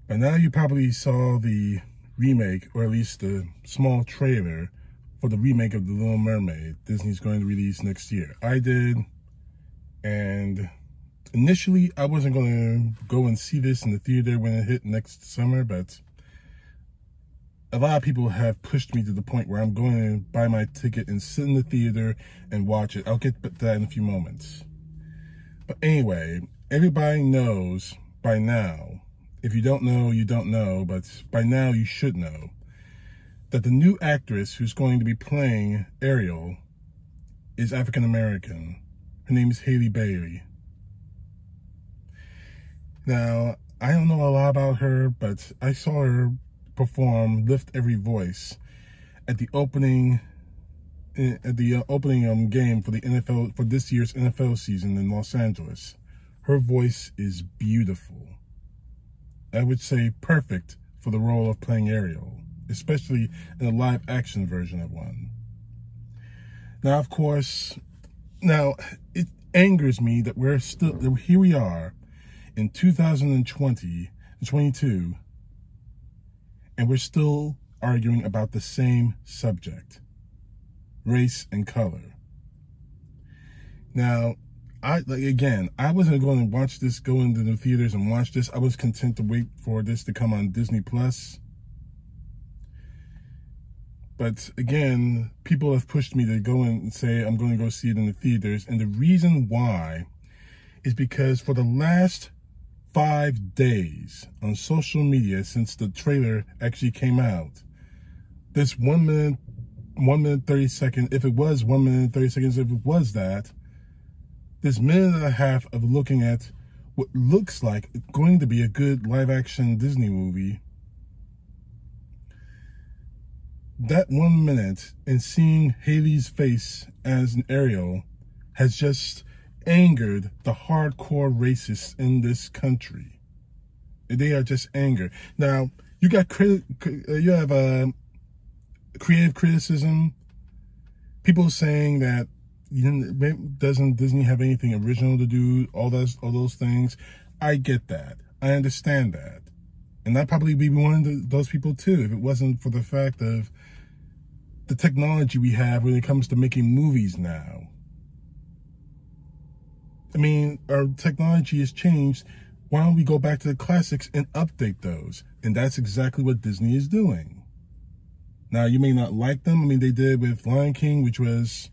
By now you probably saw the remake, or at least the small trailer for the remake of The Little Mermaid. Disney's going to release next year. I did, and initially I wasn't going to go and see this in the theater when it hit next summer, but a lot of people have pushed me to the point where I'm going to buy my ticket and sit in the theater and watch it. I'll get to that in a few moments. But anyway, everybody knows by now, if you don't know, you don't know, but by now you should know, that the new actress who's going to be playing Ariel is African American. Her name is Halle Bailey. Now, I don't know a lot about her, but I saw her perform Lift Every Voice at the opening game for the NFL, for this year's NFL season in Los Angeles. Her voice is beautiful. I would say perfect for the role of playing Ariel, especially in a live action version of one. Now, of course, it angers me that here we are in 2020 and 22, and we're still arguing about the same subject, race and color. Now, I wasn't going to watch this, go into the theaters and watch this. I was content to wait for this to come on Disney Plus. But again, people have pushed me to go in and say I'm going to go see it in the theaters. And the reason why is because for the last 5 days on social media, since the trailer actually came out, this 1 minute 30 second, if it was 1 minute 30 seconds, if it was that, this minute and a half of looking at what looks like going to be a good live action Disney movie, that 1 minute and seeing Haley's face as an Ariel has just angered the hardcore racists in this country. They are just angered. Now, you have creative criticism, people saying that doesn't Disney have anything original to do, all those things. I get that. I understand that. And I'd probably be one of those people too if it wasn't for the fact of the technology we have when it comes to making movies now. I mean, our technology has changed. Why don't we go back to the classics and update those? And that's exactly what Disney is doing. Now, you may not like them. I mean, they did with Lion King, which was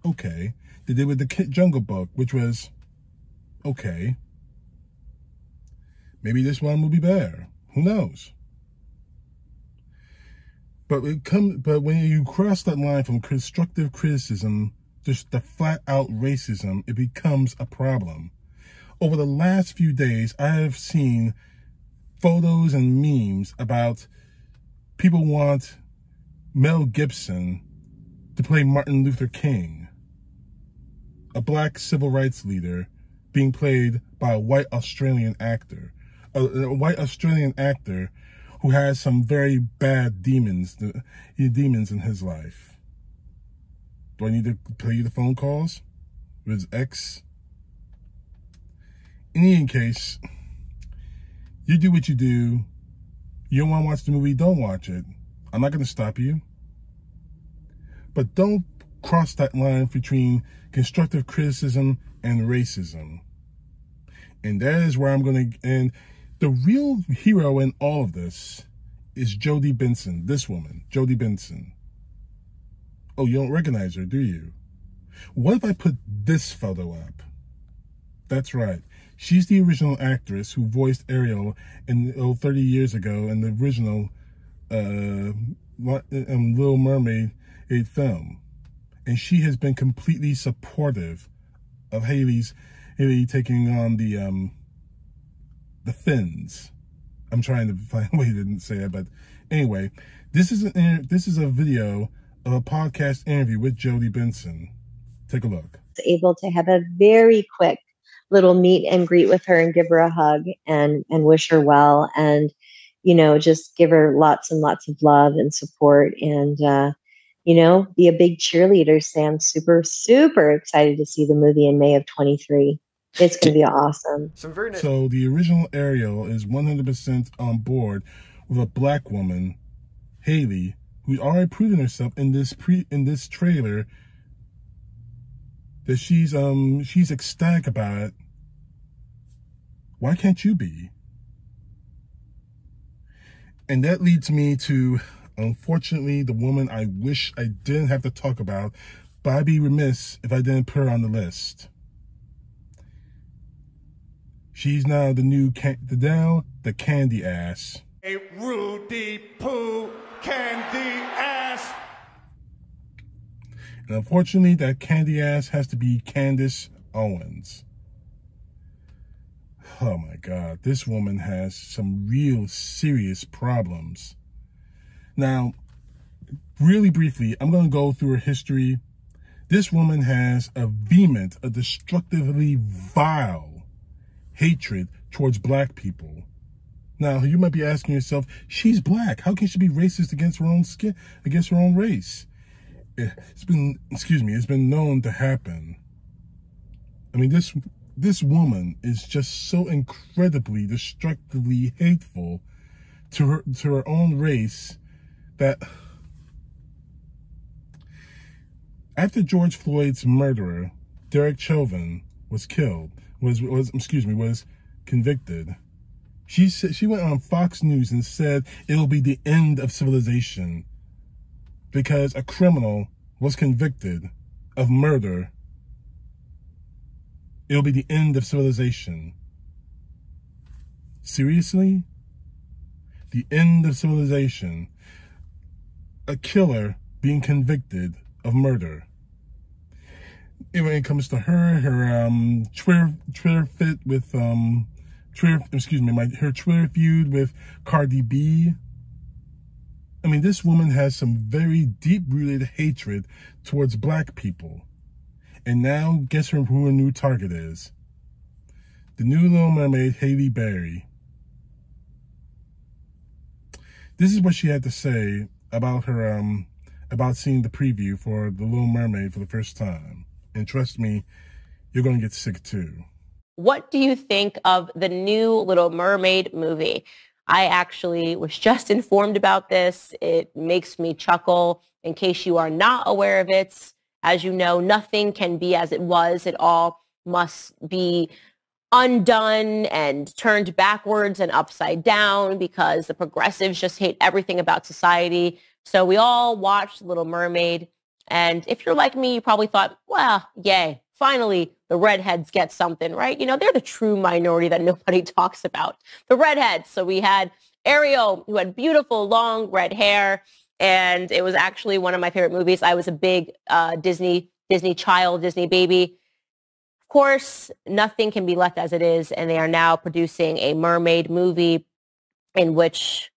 okay. They did with the Jungle Book, which was okay. Maybe this one will be better. Who knows? But when you cross that line from constructive criticism, just the flat out racism, it becomes a problem. Over the last few days, I have seen photos and memes about people want Mel Gibson to play Martin Luther King, a black civil rights leader being played by a white Australian actor, who has some very bad demons in his life. Do I need to play you the phone calls with his ex? In any case, you do what you do. You don't want to watch the movie, don't watch it. I'm not going to stop you. But don't cross that line between constructive criticism and racism. And that is where I'm going to... And the real hero in all of this is Jodie Benson, this woman, Jodie Benson. Oh, you don't recognize her, do you? What if I put this photo up? That's right. She's the original actress who voiced Ariel 30 years ago in the original Little Mermaid film. And she has been completely supportive of Haley taking on the Finns. I'm trying to find a way to say it, but anyway, this is a video of a podcast interview with Jodie Benson. Take a look. Able to have a very quick little meet and greet with her and give her a hug and wish her well, and just give her lots and lots of love and support, and be a big cheerleader. So I'm super, super excited to see the movie in May of 23. It's going to be awesome. So the original Ariel is 100% on board with a black woman, Haley, who's already proven herself in this trailer that she's ecstatic about it. Why can't you be? And that leads me to, unfortunately, the woman I wish I didn't have to talk about, but I'd be remiss if I didn't put her on the list. She's now the candy ass. A Rudy Poo candy ass. And unfortunately, that candy ass has to be Candice Owens. Oh my God, this woman has some real serious problems. Now, really briefly, I'm going to go through her history. This woman has a vehement, a destructively vile hatred towards black people. Now, you might be asking yourself, she's black. How can she be racist against her own skin, against her own race? It's been known to happen. I mean, this woman is just so incredibly, destructively hateful to her own race that after George Floyd's murderer, Derek Chauvin, was convicted, she went on Fox News and said it'll be the end of civilization because a criminal was convicted of murder. It'll be the end of civilization. Seriously? The end of civilization. A killer being convicted of murder. And when it comes to her Twitter fit with her Twitter feud with Cardi B. I mean, this woman has some very deep-rooted hatred towards black people. And now, guess who her new target is? The new Little Mermaid, Halle Berry. This is what she had to say about her, about seeing the preview for The Little Mermaid for the first time. And trust me, you're going to get sick too. What do you think of the new Little Mermaid movie? I actually was just informed about this. It makes me chuckle. In case you are not aware of it, as you know, nothing can be as it was. It all must be undone and turned backwards and upside down because the progressives just hate everything about society. So we all watched Little Mermaid. And if you're like me, you probably thought, well, yay, finally the redheads get something, right? You know, they're the true minority that nobody talks about. The redheads. So we had Ariel, who had beautiful long red hair. And it was actually one of my favorite movies. I was a big Disney child, Disney baby. Of course, nothing can be left as it is. And they are now producing a mermaid movie in which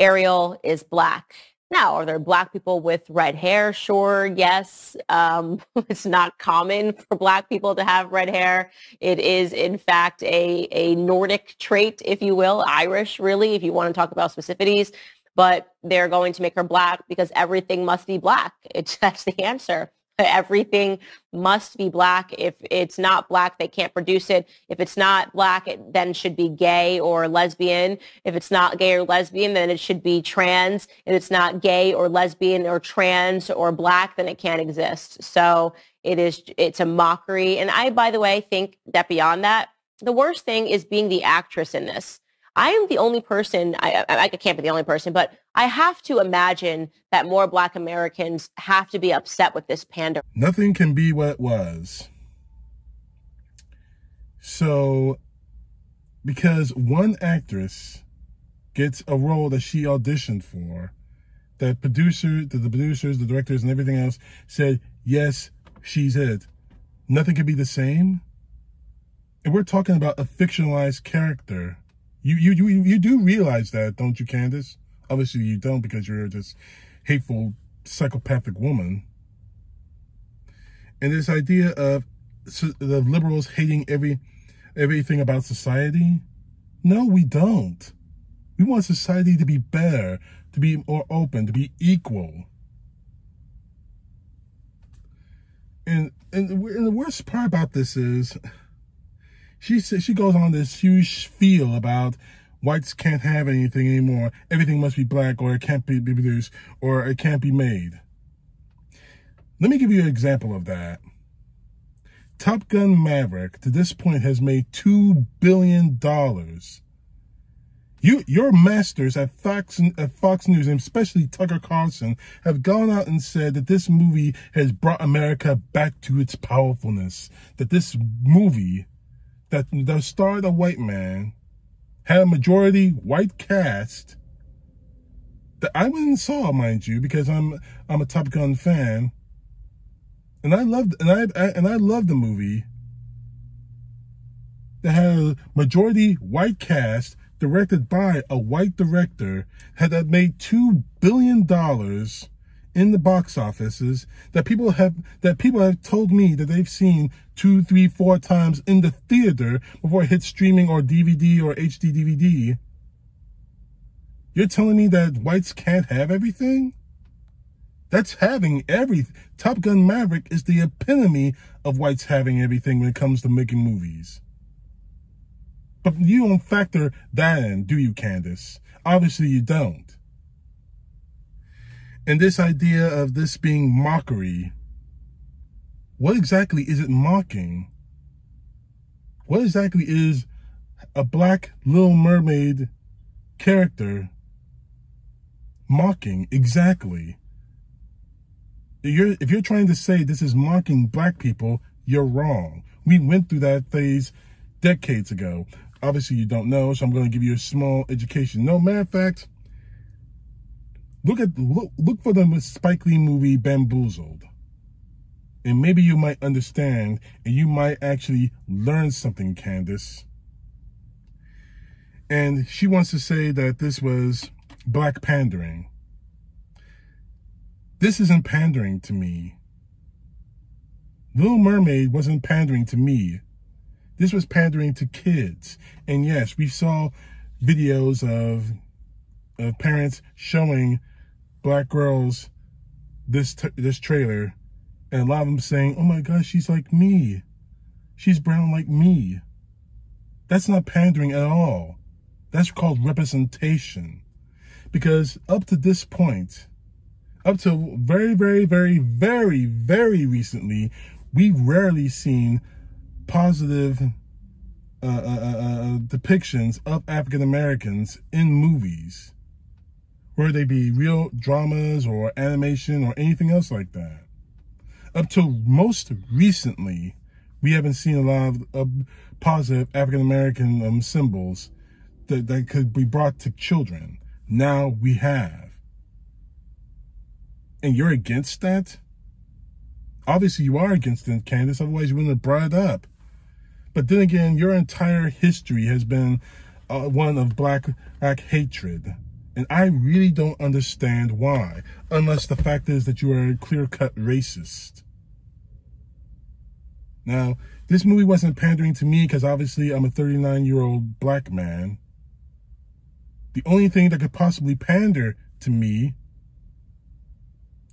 Ariel is black. Now, are there black people with red hair? Sure, yes. It's not common for black people to have red hair. It is, in fact, a Nordic trait, if you will, Irish, really, if you want to talk about specificities. But they're going to make her black because everything must be black. That's the answer. Everything must be black. If it's not black, they can't produce it. If it's not black, it then should be gay or lesbian. If it's not gay or lesbian, then it should be trans. If it's not gay or lesbian or trans or black, then it can't exist. So it's a mockery. And I, by the way, think that beyond that, the worst thing is being the actress in this. I am the only person, I can't be the only person, but I have to imagine that more Black Americans have to be upset with this pander. Nothing can be what it was. So, because one actress gets a role that she auditioned for, the producers, the directors, and everything else said, yes, she's it. Nothing can be the same. And we're talking about a fictionalized character. You do realize that, don't you, Candice? Obviously you don't because you're just hateful, psychopathic woman. And this idea of the liberals hating everything about society. No, we don't. We want society to be better, to be more open, to be equal. And the worst part about this is she goes on this huge spiel about whites can't have anything anymore. Everything must be black, or it can't be produced, or it can't be made. Let me give you an example of that. Top Gun Maverick, to this point, has made $2 billion. Your masters at Fox News, and especially Tucker Carlson, have gone out and said that this movie has brought America back to its powerfulness. That this movie, that starred a white man, had a majority white cast, that I went and saw, mind you, because I'm a Top Gun fan, and I loved the movie. That had a majority white cast, directed by a white director, that made $2 billion in the box offices, that people have told me that they've seen 2, 3, 4 times in the theater before it hits streaming or DVD or HD DVD. You're telling me that whites can't have everything? That's having everything. Top Gun Maverick is the epitome of whites having everything when it comes to making movies. But you don't factor that in, do you, Candice? Obviously you don't. And this idea of this being mockery, what exactly is it mocking? What exactly is a black Little Mermaid character mocking exactly? If you're trying to say this is mocking black people, you're wrong. We went through that phase decades ago. Obviously, you don't know, so I'm going to give you a small education. No, matter of fact, look for the Spike Lee movie Bamboozled, and maybe you might understand, and you might actually learn something, Candice. And she wants to say that this was black pandering. This isn't pandering to me. Little Mermaid wasn't pandering to me. This was pandering to kids. And yes, we saw videos of parents showing black girls this trailer, and a lot of them saying, oh my gosh, she's like me. She's brown like me. That's not pandering at all. That's called representation. Because up to this point, up to very, very, very, very, very recently, we've rarely seen positive depictions of African Americans in movies, whether they be real dramas or animation or anything else like that. Up to most recently, we haven't seen a lot of positive African American symbols that could be brought to children. Now we have. And you're against that? Obviously you are against it, Candice, otherwise you wouldn't have brought it up. But then again, your entire history has been one of black hatred. And I really don't understand why, unless the fact is that you are a clear-cut racist. Now, this movie wasn't pandering to me because obviously I'm a 39-year-old black man. The only thing that could possibly pander to me,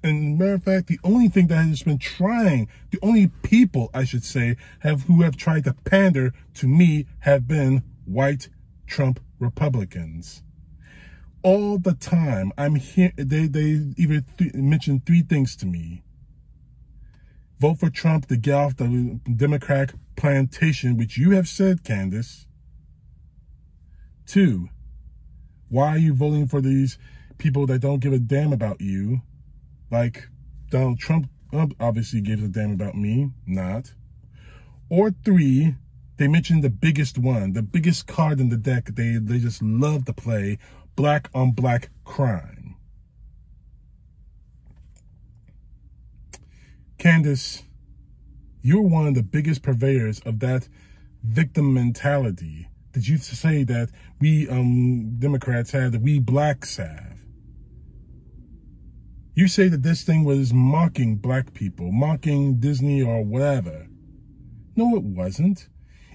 and matter of fact, the only thing that has been trying, the only people, I should say, who have tried to pander to me have been white Trump Republicans. All the time, I'm here, they even mention 3 things to me. Vote for Trump to get off the Democrat plantation, which you have said, Candice. 2, why are you voting for these people that don't give a damn about you? Like Donald Trump obviously gives a damn about me, not. Or 3, they mentioned the biggest one, the biggest card in the deck they just love to play, black on black crime. Candice, you're one of the biggest purveyors of that victim mentality that you say that we Democrats have, that we blacks have. You say that this thing was mocking black people, mocking Disney or whatever. No, it wasn't.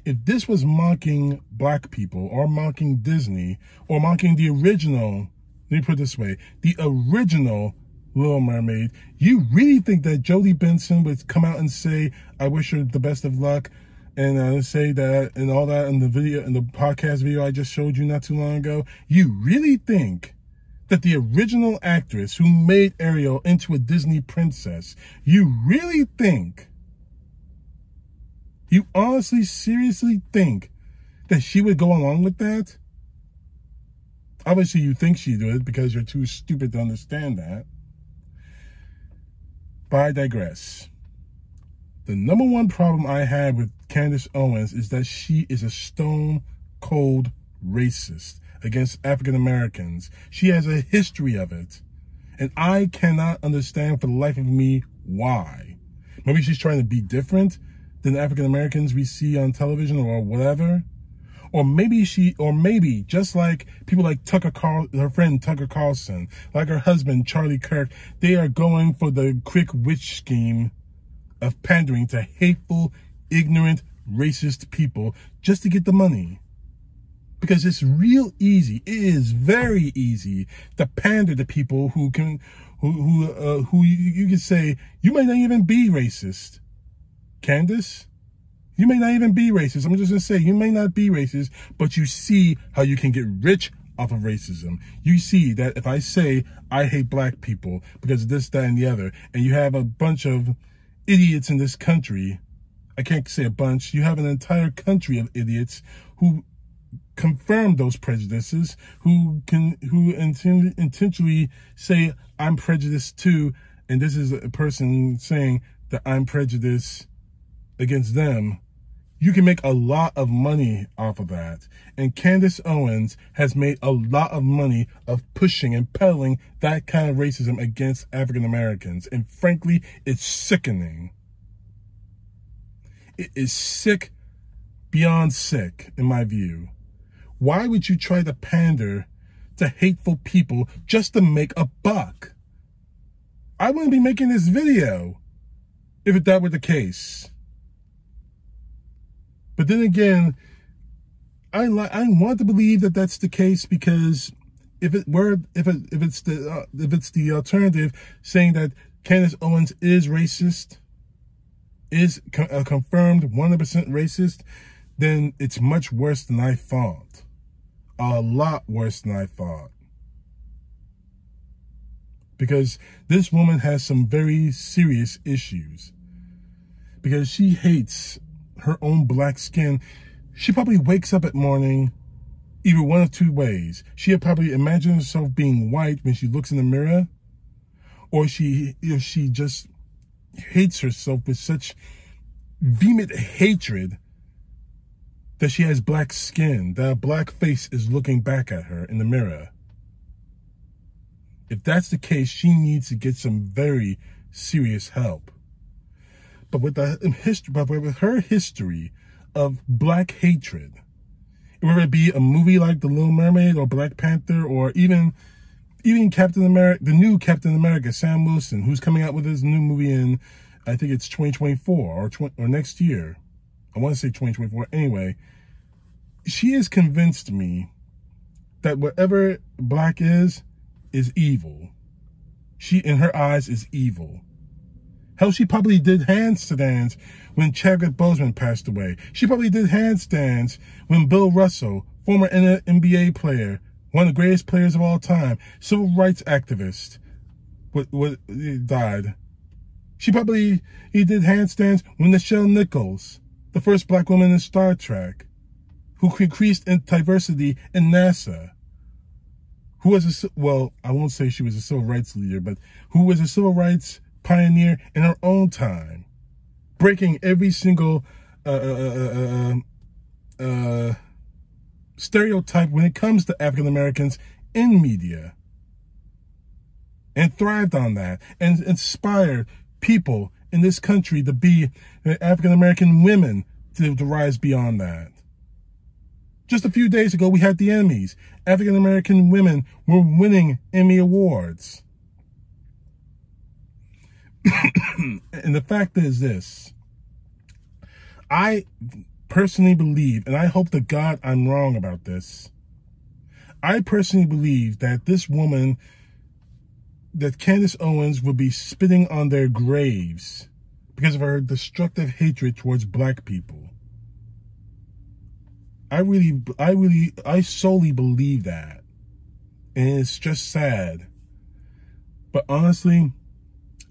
If this was mocking black people or mocking Disney or mocking the original, let me put it this way, the original Little Mermaid, you really think that Jodie Benson would come out and say, I wish her the best of luck and say that and all that in the video, in the podcast video I just showed you not too long ago, you really think that the original actress who made Ariel into a Disney princess, you really think, you honestly, seriously think that she would go along with that? Obviously, you think she would because you're too stupid to understand that. But I digress. The number one problem I have with Candice Owens is that she is a stone cold racist against African Americans. She has a history of it. And I cannot understand for the life of me why. Maybe she's trying to be different than African Americans we see on television or whatever. Or maybe just like people like her friend Tucker Carlson, like her husband Charlie Kirk, they are going for the quick witch scheme of pandering to hateful, ignorant, racist people just to get the money. Because it's real easy. It is very easy to pander to people who you can say, you might not even be racist. Candice, you may not even be racist. I'm just going to say, you may not be racist, but you see how you can get rich off of racism. You see that if I say I hate black people because of this, that, and the other, and you have a bunch of idiots in this country, I can't say a bunch, you have an entire country of idiots who confirm those prejudices, who intentionally say I'm prejudiced too, and this is a person saying that I'm prejudiced against them. You can make a lot of money off of that. And Candice Owens has made a lot of money of pushing and peddling that kind of racism against African Americans. And frankly, it's sickening. It is sick beyond sick, in my view. Why would you try to pander to hateful people just to make a buck? I wouldn't be making this video if that were the case. But then again, I want to believe that that's the case, because if it's the alternative, saying that Candice Owens is racist, is a confirmed 100% racist, then it's much worse than I thought. A lot worse than I thought. Because this woman has some very serious issues. Because she hates her own black skin. She probably wakes up at morning either one of two ways. She'll probably imagine herself being white when she looks in the mirror, or she just hates herself with such vehement hatred that she has black skin, that a black face is looking back at her in the mirror. If that's the case, she needs to get some very serious help. But with her history of black hatred, whether it be a movie like The Little Mermaid or Black Panther, or even Captain America, the new Captain America, Sam Wilson, who's coming out with his new movie in, I think it's 2024 or next year. I want to say 2024. Anyway, she has convinced me that whatever black is evil. She, in her eyes, is evil. Hell, she probably did handstands when Chadwick Boseman passed away. She probably did handstands when Bill Russell, former NBA player, one of the greatest players of all time, civil rights activist, died. He did handstands when Nichelle Nichols, the first black woman in Star Trek, who increased in diversity in NASA, who was I won't say she was a civil rights leader, but who was a civil rights pioneer in her own time, breaking every single stereotype when it comes to African Americans in media, and thrived on that, and inspired people in this country to be African American women to rise beyond that. Just a few days ago, we had the Emmys. African American women were winning Emmy Awards. And the fact is this: I personally believe, and I hope to God I'm wrong about this, I personally believe that this woman, that Candice Owens, will be spitting on their graves because of her destructive hatred towards black people. I solely believe that. And it's just sad. But honestly,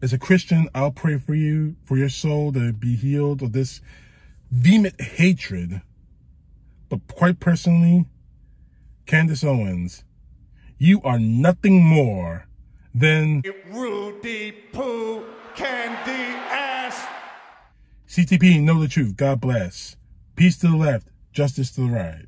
as a Christian, I'll pray for you, for your soul to be healed of this vehement hatred. But quite personally, Candice Owens, you are nothing more than Rudy Poo Candy Ass. CTP. Know the truth. God bless. Peace to the left, justice to the right.